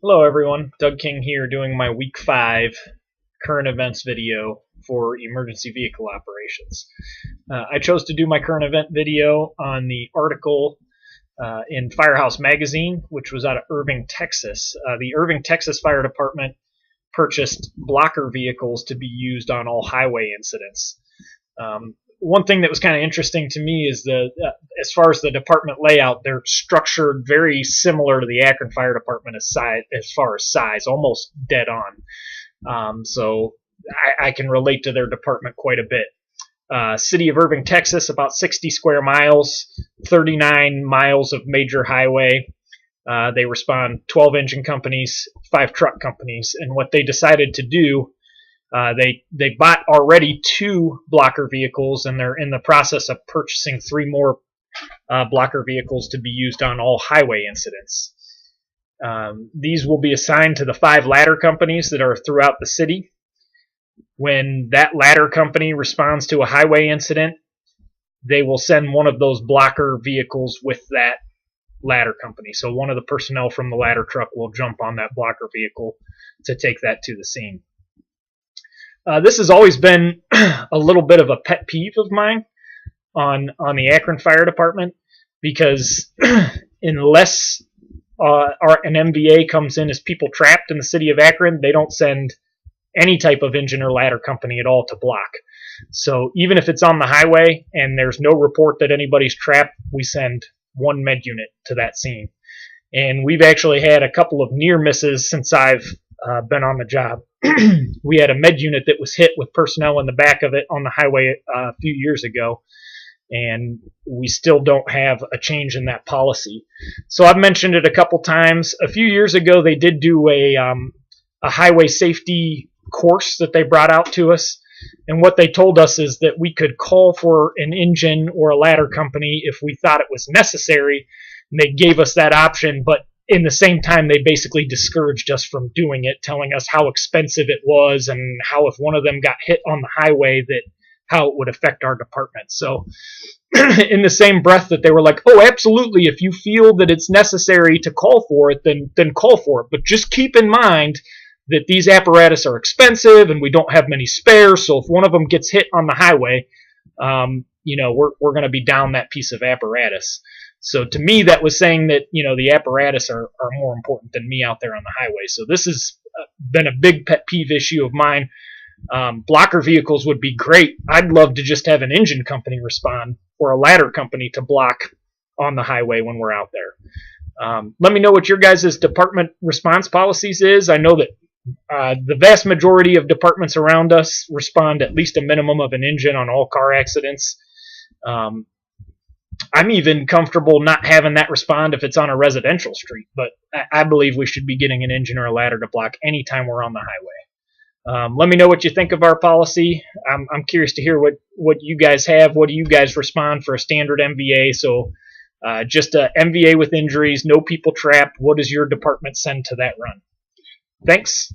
Hello everyone, Doug King here doing my week 5 current events video for emergency vehicle operations. I chose to do my current event video on the article in Firehouse Magazine, which was out of Irving, Texas. The Irving, Texas Fire Department purchased blocker vehicles to be used on all highway incidents. One thing that was kind of interesting to me is as far as the department layout, they're structured very similar to the Akron Fire Department as far as size, almost dead on. So I can relate to their department quite a bit. City of Irving, Texas, about 60 square miles, 39 miles of major highway. They respond 12 engine companies, 5 truck companies, and what they decided to do, they bought already 2 blocker vehicles, and they're in the process of purchasing 3 more blocker vehicles to be used on all highway incidents. These will be assigned to the 5 ladder companies that are throughout the city. When that ladder company responds to a highway incident, they will send one of those blocker vehicles with that ladder company. So one of the personnel from the ladder truck will jump on that blocker vehicle to take that to the scene. This has always been a little bit of a pet peeve of mine on the Akron Fire Department, because unless an MVA comes in as people trapped in the city of Akron, they don't send any type of engine or ladder company at all to block. So even if it's on the highway and there's no report that anybody's trapped, we send 1 med unit to that scene. And we've actually had a couple of near misses since I've been on the job. We had a med unit that was hit with personnel in the back of it on the highway a few years ago, and we still don't have a change in that policy. So I've mentioned it a couple times. A few years ago, they did do a highway safety course that they brought out to us, and what they told us is that we could call for an engine or a ladder company if we thought it was necessary, and they gave us that option, but in the same time, they basically discouraged us from doing it, telling us how expensive it was and how if one of them got hit on the highway, that how it would affect our department. So in the same breath that they were like, oh, absolutely, if you feel that it's necessary to call for it, then call for it. But just keep in mind that these apparatus are expensive and we don't have many spares, so if one of them gets hit on the highway, we're going to be down that piece of apparatus. So to me, that was saying that, the apparatus are more important than me out there on the highway. So this has been a big pet peeve issue of mine. Blocker vehicles would be great. I'd love to just have an engine company respond or a ladder company to block on the highway when we're out there. Let me know what your guys' department response policies is. I know that the vast majority of departments around us respond at least a minimum of an engine on all car accidents. I'm even comfortable not having that respond if it's on a residential street, but I believe we should be getting an engine or a ladder to block anytime we're on the highway. Let me know what you think of our policy. I'm curious to hear what you guys have. What do you guys respond for a standard MVA? So just a MVA with injuries, no people trapped. What does your department send to that run? Thanks.